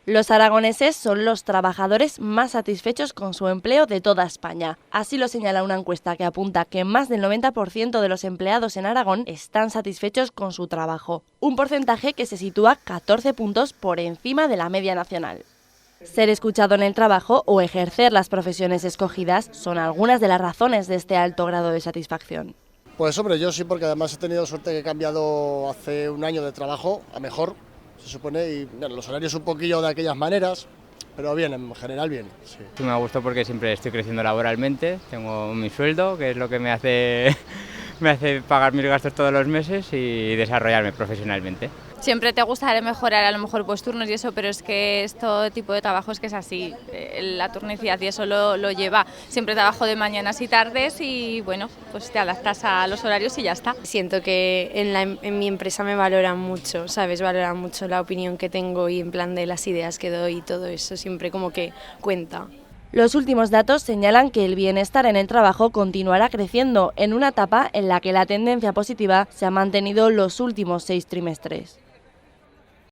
Los aragoneses son los trabajadores más satisfechos con su empleo de toda España. Así lo señala una encuesta que apunta que más del 90% de los empleados en Aragón están satisfechos con su trabajo, un porcentaje que se sitúa 14 puntos por encima de la media nacional. Ser escuchado en el trabajo o ejercer las profesiones escogidas son algunas de las razones de este alto grado de satisfacción. Pues hombre, yo sí, porque además he tenido suerte que he cambiado hace un año de trabajo a mejor, se supone, y bueno, los horarios un poquillo de aquellas maneras, pero bien, en general bien. Sí. Sí, me gusta porque siempre estoy creciendo laboralmente, tengo mi sueldo, que es lo que me hace pagar mis gastos todos los meses y desarrollarme profesionalmente. Siempre te gustaría mejorar a lo mejor pues turnos y eso, pero es que este tipo de trabajo es que es así, la turnicidad y eso lo lleva. Siempre trabajo de mañanas y tardes y bueno, pues te adaptas a los horarios y ya está. Siento que en mi empresa me valoran mucho, ¿sabes? Valoran mucho la opinión que tengo y en plan de las ideas que doy y todo eso, siempre como que cuenta. Los últimos datos señalan que el bienestar en el trabajo continuará creciendo en una etapa en la que la tendencia positiva se ha mantenido los últimos 6 trimestres.